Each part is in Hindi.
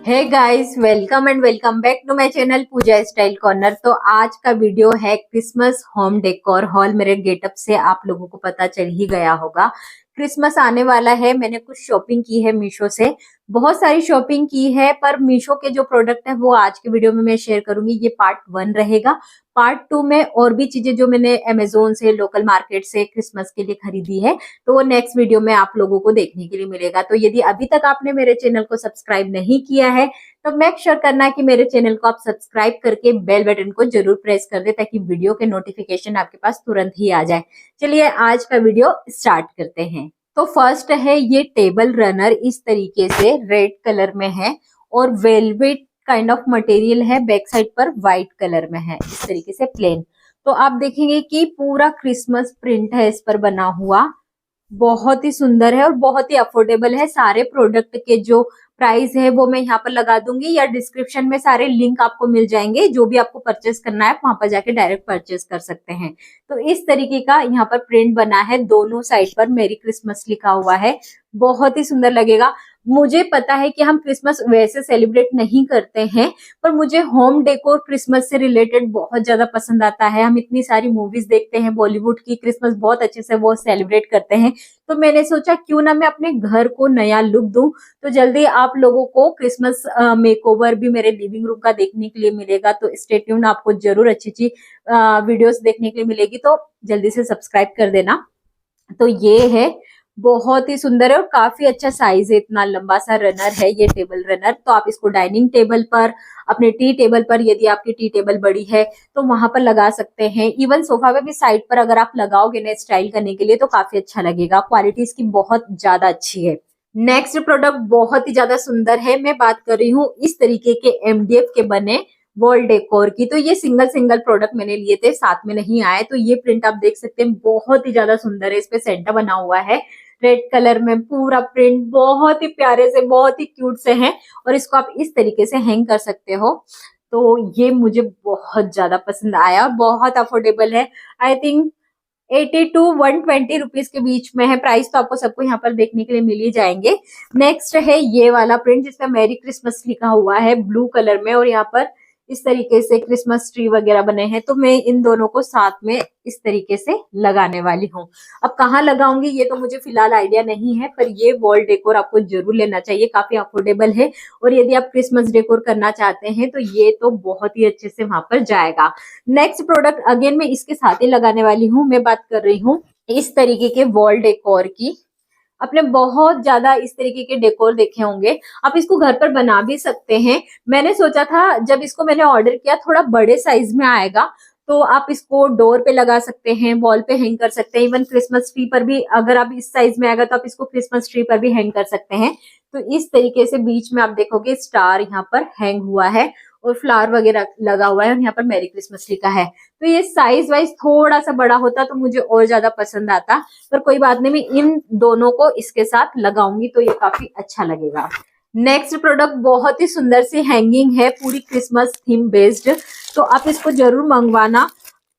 Hey guys, welcome and welcome back to my channel Pooja style corner. तो आज का वीडियो है क्रिसमस होम डेकोर हॉल। मेरे गेटअप से आप लोगों को पता चल ही गया होगा, क्रिसमस आने वाला है। मैंने कुछ शॉपिंग की है मीशो से, बहुत सारी शॉपिंग की है, पर मीशो के जो प्रोडक्ट है वो आज के वीडियो में मैं शेयर करूंगी। ये पार्ट 1 रहेगा। पार्ट 2 में और भी चीजें जो मैंने अमेजोन से, लोकल मार्केट से क्रिसमस के लिए खरीदी है, तो वो नेक्स्ट वीडियो में आप लोगों को देखने के लिए मिलेगा। तो यदि अभी तक आपने मेरे चैनल को सब्सक्राइब नहीं किया है तो मेक श्योर करना कि मेरे चैनल को आप सब्सक्राइब करके बेल बटन को जरूर प्रेस कर दे, ताकि वीडियो के नोटिफिकेशन आपके पास तुरंत ही आ जाए। चलिए आज का वीडियो स्टार्ट करते हैं। तो फर्स्ट है ये टेबल रनर, इस तरीके से रेड कलर में है और वेलवेट काइंड ऑफ मटेरियल है। बैक साइड पर व्हाइट कलर में है, इस तरीके से प्लेन। तो आप देखेंगे कि पूरा क्रिसमस प्रिंट है इस पर बना हुआ। बहुत ही सुंदर है और बहुत ही अफोर्डेबल है। सारे प्रोडक्ट के जो प्राइस है वो मैं यहाँ पर लगा दूंगी, या डिस्क्रिप्शन में सारे लिंक आपको मिल जाएंगे। जो भी आपको परचेस करना है वहां पर जाके डायरेक्ट परचेस कर सकते हैं। तो इस तरीके का यहाँ पर प्रिंट बना है, दोनों साइड पर मेरी क्रिसमस लिखा हुआ है। बहुत ही सुंदर लगेगा। मुझे पता है कि हम क्रिसमस वैसे सेलिब्रेट नहीं करते हैं, पर मुझे होम डेकोर क्रिसमस से रिलेटेड बहुत ज्यादा पसंद आता है। हम इतनी सारी मूवीज देखते हैं बॉलीवुड की, क्रिसमस बहुत अच्छे से वो सेलिब्रेट करते हैं। तो मैंने सोचा क्यों ना मैं अपने घर को नया लुक दूं। तो जल्दी आप लोगों को क्रिसमस मेकओवर भी मेरे लिविंग रूम का देखने के लिए मिलेगा। तो स्टे ट्यून्ड, आपको जरूर अच्छी अच्छी वीडियोस देखने के लिए मिलेगी। तो जल्दी से सब्सक्राइब कर देना। तो ये है, बहुत ही सुंदर है और काफी अच्छा साइज है। इतना लंबा सा रनर है ये टेबल रनर। तो आप इसको डाइनिंग टेबल पर, अपने टी टेबल पर, यदि आपकी टी टेबल बड़ी है तो वहां पर लगा सकते हैं। इवन सोफा पे भी साइड पर अगर आप लगाओगे ना स्टाइल करने के लिए तो काफी अच्छा लगेगा। क्वालिटी इसकी बहुत ज्यादा अच्छी है। नेक्स्ट प्रोडक्ट बहुत ही ज्यादा सुंदर है। मैं बात कर रही हूँ इस तरीके के एमडीएफ के बने वॉल डेकोर की। तो ये सिंगल सिंगल प्रोडक्ट मैंने लिए थे, साथ में नहीं आए। तो ये प्रिंट आप देख सकते हैं, बहुत ही ज्यादा सुंदर है। इस पे सेंटा बना हुआ है रेड कलर में। पूरा प्रिंट बहुत ही प्यारे से, बहुत ही क्यूट से है और इसको आप इस तरीके से हैंग कर सकते हो। तो ये मुझे बहुत ज्यादा पसंद आया। बहुत अफोर्डेबल है। आई थिंक 80 टू 120 रुपीज के बीच में है। प्राइस तो आपको सबको यहाँ पर देखने के लिए मिल ही जाएंगे। नेक्स्ट है ये वाला प्रिंट जिसमें मैरी क्रिसमस लिखा हुआ है ब्लू कलर में, और यहाँ पर इस तरीके से क्रिसमस ट्री वगैरह बने हैं। तो मैं इन दोनों को साथ में इस तरीके से लगाने वाली हूँ। अब कहाँ लगाऊंगी ये तो मुझे फिलहाल आइडिया नहीं है, पर ये वॉल डेकोर आपको जरूर लेना चाहिए। काफी अफोर्डेबल है और यदि आप क्रिसमस डेकोर करना चाहते हैं तो ये तो बहुत ही अच्छे से वहां पर जाएगा। नेक्स्ट प्रोडक्ट अगेन मैं इसके साथ ही लगाने वाली हूँ। मैं बात कर रही हूँ इस तरीके के वॉल डेकोर की। आपने बहुत ज्यादा इस तरीके के डेकोर देखे होंगे, आप इसको घर पर बना भी सकते हैं। मैंने सोचा था, जब इसको मैंने ऑर्डर किया, थोड़ा बड़े साइज में आएगा तो आप इसको डोर पे लगा सकते हैं, वॉल पे हैंग कर सकते हैं। इवन क्रिसमस ट्री पर भी अगर आप इस साइज में आएगा तो आप इसको क्रिसमस ट्री पर भी हैंग कर सकते हैं। तो इस तरीके से बीच में आप देखोगे स्टार यहाँ पर हैंग हुआ है और फ्लावर वगैरह लगा हुआ है और यहाँ पर मैरी क्रिसमस लिखा है। तो ये साइज वाइज थोड़ा सा बड़ा होता तो मुझे और ज्यादा पसंद आता, पर कोई बात नहीं, मैं इन दोनों को इसके साथ लगाऊंगी तो ये काफी अच्छा लगेगा। नेक्स्ट प्रोडक्ट बहुत ही सुंदर सी हैंगिंग है, पूरी क्रिसमस थीम बेस्ड। तो आप इसको जरूर मंगवाना।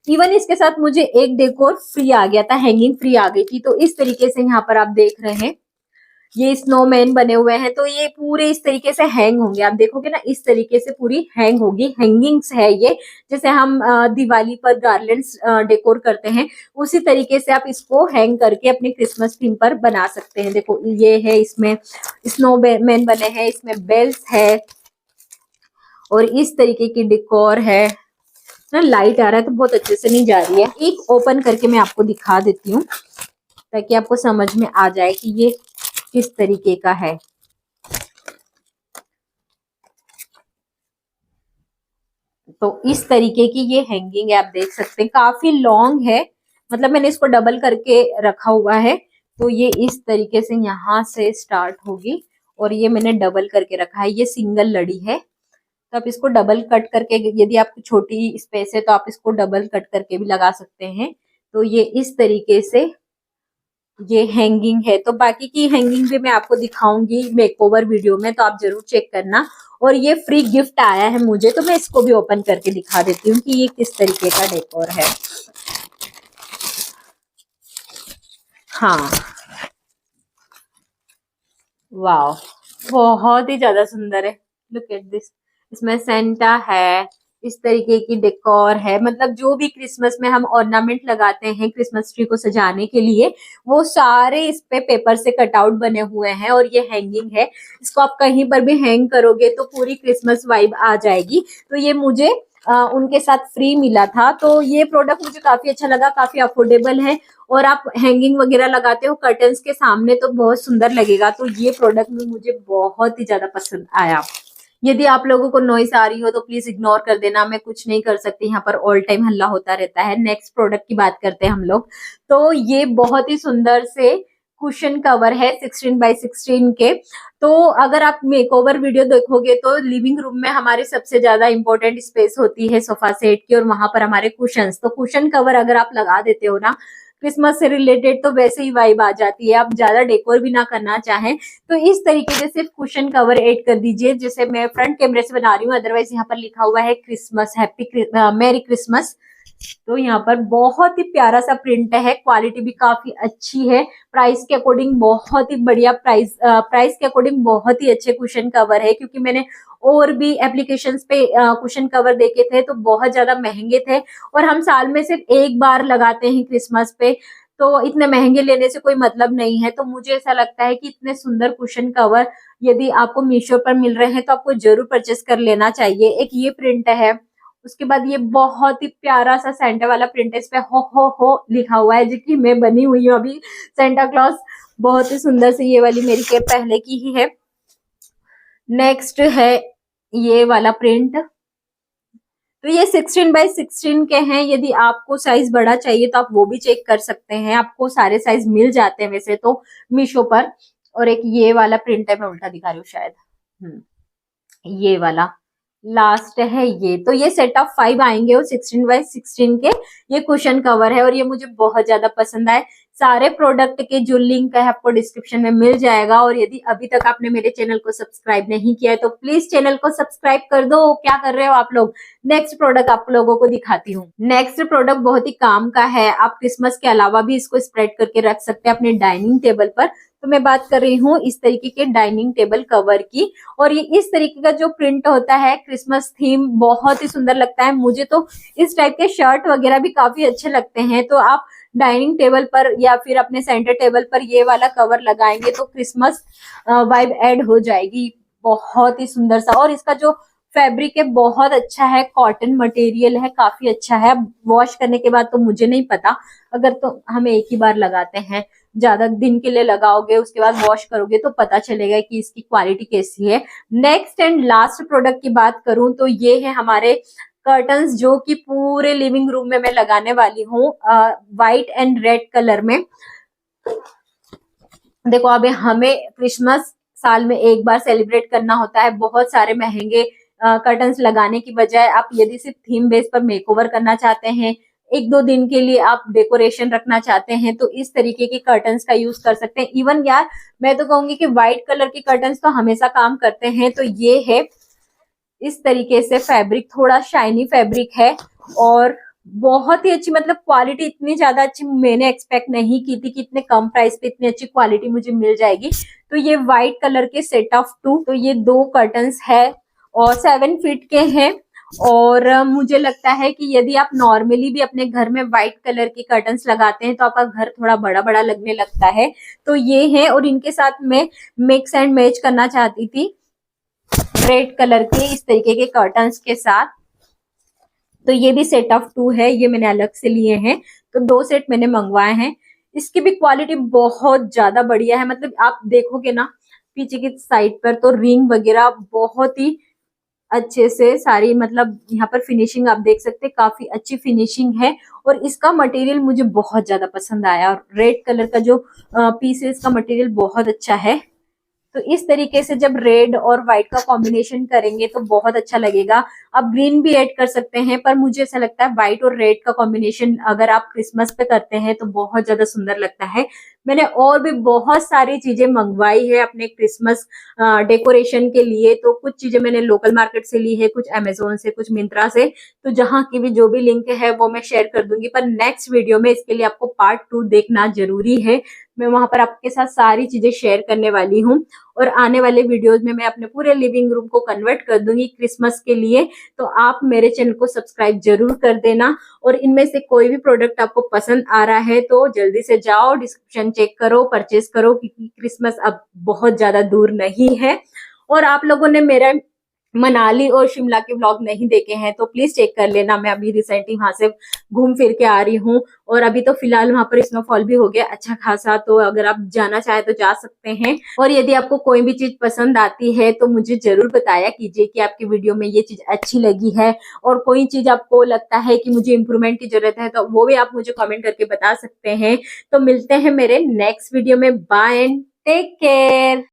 इवन इसके साथ मुझे एक डेकोर फ्री आ गया था, हैंगिंग फ्री आ गई थी। तो इस तरीके से यहाँ पर आप देख रहे हैं ये स्नोमैन बने हुए हैं। तो ये पूरे इस तरीके से हैंग होंगे। आप देखोगे ना, इस तरीके से पूरी हैंग होगी। हैंगिंग्स है ये, जैसे हम दिवाली पर गार्लैंड्स डेकोर करते हैं, उसी तरीके से आप इसको हैंग करके अपने क्रिसमस थीम पर बना सकते हैं। देखो ये है, इसमें स्नोमैन बने हैं, इसमें बेल्स है और इस तरीके की डेकोर है ना। लाइट आ रहा है तो बहुत अच्छे से नहीं जा रही है। एक ओपन करके मैं आपको दिखा देती हूँ ताकि आपको समझ में आ जाए कि ये किस तरीके का है। तो इस तरीके की ये हैंगिंग है, आप देख सकते हैं। काफी लॉन्ग है, मतलब मैंने इसको डबल करके रखा हुआ है। तो ये इस तरीके से यहाँ से स्टार्ट होगी और ये मैंने डबल करके रखा है। ये सिंगल लड़ी है, तो आप इसको डबल कट करके, यदि आपकी छोटी स्पेस है तो आप इसको डबल कट करके भी लगा सकते हैं। तो ये इस तरीके से ये हैंगिंग है। तो बाकी की हैंगिंग भी मैं आपको दिखाऊंगी मेकओवर वीडियो में, तो आप जरूर चेक करना। और ये फ्री गिफ्ट आया है मुझे, तो मैं इसको भी ओपन करके दिखा देती हूँ कि ये किस तरीके का डेकोर है। हाँ, वाह, बहुत ही ज्यादा सुंदर है। लुक एट दिस, इसमें सेंटा है, इस तरीके की डेकोर है, मतलब जो भी क्रिसमस में हम ऑर्नामेंट लगाते हैं क्रिसमस ट्री को सजाने के लिए, वो सारे इस पे पेपर से कटआउट बने हुए हैं। और ये हैंगिंग है, इसको आप कहीं पर भी हैंग करोगे तो पूरी क्रिसमस वाइब आ जाएगी। तो ये मुझे उनके साथ फ्री मिला था, तो ये प्रोडक्ट मुझे काफी अच्छा लगा, काफी अफोर्डेबल है और आप हैंगिंग वगैरह लगाते हो कर्टन्स के सामने तो बहुत सुंदर लगेगा। तो ये प्रोडक्ट में मुझे बहुत ही ज्यादा पसंद आया। यदि आप लोगों को नॉइस आ रही हो तो प्लीज इग्नोर कर देना, मैं कुछ नहीं कर सकती, यहाँ पर ऑल टाइम हल्ला होता रहता है। नेक्स्ट प्रोडक्ट की बात करते हैं हम लोग। तो ये बहुत ही सुंदर से कुशन कवर है 16x16 के। तो अगर आप मेकओवर वीडियो देखोगे तो लिविंग रूम में हमारी सबसे ज्यादा इंपॉर्टेंट स्पेस होती है सोफा सेट की, और वहां पर हमारे कुशंस, तो कुशन कवर अगर आप लगा देते हो ना क्रिसमस से रिलेटेड, तो वैसे ही वाइब आ जाती है। आप ज्यादा डेकोर भी ना करना चाहें तो इस तरीके से सिर्फ कुशन कवर ऐड कर दीजिए। जैसे मैं फ्रंट कैमरे से बना रही हूँ, अदरवाइज यहाँ पर लिखा हुआ है क्रिसमस हैप्पी मैरी क्रिसमस। तो यहाँ पर बहुत ही प्यारा सा प्रिंट है, क्वालिटी भी काफी अच्छी है, प्राइस के अकॉर्डिंग बहुत ही बढ़िया, प्राइस के अकॉर्डिंग बहुत ही अच्छे कुशन कवर है। क्योंकि मैंने और भी एप्लीकेशंस पे कुशन कवर देखे थे तो बहुत ज्यादा महंगे थे, और हम साल में सिर्फ एक बार लगाते हैं क्रिसमस पे, तो इतने महंगे लेने से कोई मतलब नहीं है। तो मुझे ऐसा लगता है कि इतने सुंदर कुशन कवर यदि आपको मीशो पर मिल रहे हैं तो आपको जरूर परचेस कर लेना चाहिए। एक ये प्रिंट है, उसके बाद ये बहुत ही प्यारा सा सेंटा वाला प्रिंट है, इस पे हो लिखा हुआ है, जो कि मैं बनी हुई हूँ अभी सेंटा क्लॉज। बहुत ही सुंदर से, ये वाली मेरी कैप पहले की ही है। नेक्स्ट है ये वाला प्रिंट, तो ये 16x16 के हैं। यदि आपको साइज बड़ा चाहिए तो आप वो भी चेक कर सकते हैं, आपको सारे साइज मिल जाते हैं वैसे तो मीशो पर। और एक ये वाला प्रिंट है, मैं उल्टा दिखा रही हूँ शायद, ये वाला लास्ट है ये। तो ये सेट ऑफ 5 आएंगे और 16x16 के ये कुशन कवर है, और ये मुझे बहुत ज्यादा पसंद आए। सारे प्रोडक्ट के जो लिंक है आपको डिस्क्रिप्शन में मिल जाएगा। और यदि अभी तक आपने मेरे चैनल को सब्सक्राइब नहीं किया है तो प्लीज चैनल को सब्सक्राइब कर दो। क्या कर रहे हो आप लोग। नेक्स्ट प्रोडक्ट आप लोगों को दिखाती हूँ। नेक्स्ट प्रोडक्ट बहुत ही काम का है, आप क्रिसमस के अलावा भी इसको स्प्रेड करके रख सकते हैं अपने डाइनिंग टेबल पर। तो मैं बात कर रही हूँ इस तरीके के डाइनिंग टेबल कवर की, और ये इस तरीके का जो प्रिंट होता है क्रिसमस थीम बहुत ही सुंदर लगता है। मुझे तो इस टाइप के शर्ट वगैरह भी काफी अच्छे लगते हैं। तो आप डाइनिंग टेबल पर या फिर अपने सेंटर टेबल पर ये वाला कवर लगाएंगे तो क्रिसमस वाइब ऐड हो जाएगी। बहुत ही सुंदर सा, और इसका जो फैब्रिक है बहुत अच्छा है, कॉटन मटेरियल है, काफी अच्छा है। वॉश करने के बाद तो मुझे नहीं पता, अगर तो हम एक ही बार लगाते हैं, ज्यादा दिन के लिए लगाओगे उसके बाद वॉश करोगे तो पता चलेगा कि इसकी क्वालिटी कैसी है। नेक्स्ट एंड लास्ट प्रोडक्ट की बात करूं तो ये है हमारे कर्टन्स, जो कि पूरे लिविंग रूम में मैं लगाने वाली हूँ व्हाइट एंड रेड कलर में। देखो अभी हमें क्रिसमस साल में एक बार सेलिब्रेट करना होता है, बहुत सारे महंगे कर्टन्स लगाने की बजाय आप यदि सिर्फ थीम बेस पर मेकओवर करना चाहते हैं, एक दो दिन के लिए आप डेकोरेशन रखना चाहते हैं, तो इस तरीके के कर्टन्स का यूज कर सकते हैं। इवन यार मैं तो कहूंगी कि व्हाइट कलर के कर्टन्स तो हमेशा काम करते हैं। तो ये है इस तरीके से, फैब्रिक थोड़ा शाइनी फैब्रिक है और बहुत ही अच्छी, मतलब क्वालिटी इतनी ज्यादा अच्छी मैंने एक्सपेक्ट नहीं की थी कि इतने कम प्राइस पे इतनी अच्छी क्वालिटी मुझे मिल जाएगी। तो ये व्हाइट कलर के सेट ऑफ 2, तो ये 2 कर्टन्स है और 7 फीट के हैं। और मुझे लगता है कि यदि आप नॉर्मली भी अपने घर में व्हाइट कलर के कर्टन्स लगाते हैं तो आपका घर थोड़ा बड़ा बड़ा लगने लगता है। तो ये है, और इनके साथ मैं मिक्स एंड मैच करना चाहती थी रेड कलर के इस तरीके के कर्टन्स के साथ। तो ये भी सेट ऑफ 2 है, ये मैंने अलग से लिए हैं, तो 2 सेट मैंने मंगवाए हैं। इसकी भी क्वालिटी बहुत ज्यादा बढ़िया है, मतलब आप देखोगे ना पीछे की साइड पर तो रिंग वगैरह बहुत ही अच्छे से सारी, मतलब यहाँ पर फिनिशिंग आप देख सकते हैं, काफी अच्छी फिनिशिंग है। और इसका मटेरियल मुझे बहुत ज्यादा पसंद आया, और रेड कलर का जो पीस है इसका मटेरियल बहुत अच्छा है। तो इस तरीके से जब रेड और व्हाइट का कॉम्बिनेशन करेंगे तो बहुत अच्छा लगेगा। आप ग्रीन भी ऐड कर सकते हैं, पर मुझे ऐसा लगता है व्हाइट और रेड का कॉम्बिनेशन अगर आप क्रिसमस पे करते हैं तो बहुत ज्यादा सुंदर लगता है। मैंने और भी बहुत सारी चीजें मंगवाई है अपने क्रिसमस डेकोरेशन के लिए। तो कुछ चीजें मैंने लोकल मार्केट से ली है, कुछ अमेजोन से, कुछ मिंत्रा से। तो जहां की भी जो भी लिंक है वो मैं शेयर कर दूंगी, पर नेक्स्ट वीडियो में इसके लिए आपको पार्ट 2 देखना जरूरी है। मैं वहां पर आपके साथ सारी चीजें शेयर करने वाली हूँ। और आने वाले वीडियोज में मैं अपने पूरे लिविंग रूम को कन्वर्ट कर दूंगी क्रिसमस के लिए। तो आप मेरे चैनल को सब्सक्राइब जरूर कर देना। और इनमें से कोई भी प्रोडक्ट आपको पसंद आ रहा है तो जल्दी से जाओ, डिस्क्रिप्शन चेक करो, परचेज करो, क्योंकि क्रिसमस अब बहुत ज्यादा दूर नहीं है। और आप लोगों ने मेरा मनाली और शिमला के व्लॉग नहीं देखे हैं तो प्लीज चेक कर लेना। मैं अभी रिसेंटली वहां से घूम फिर के आ रही हूँ और अभी तो फिलहाल वहां पर स्नोफॉल भी हो गया अच्छा खासा। तो अगर आप जाना चाहे तो जा सकते हैं। और यदि आपको कोई भी चीज पसंद आती है तो मुझे जरूर बताया कीजिए कि आपकी वीडियो में ये चीज अच्छी लगी है, और कोई चीज आपको लगता है कि मुझे इम्प्रूवमेंट की जरूरत है तो वो भी आप मुझे कमेंट करके बता सकते हैं। तो मिलते हैं मेरे नेक्स्ट वीडियो में। Bye and take care.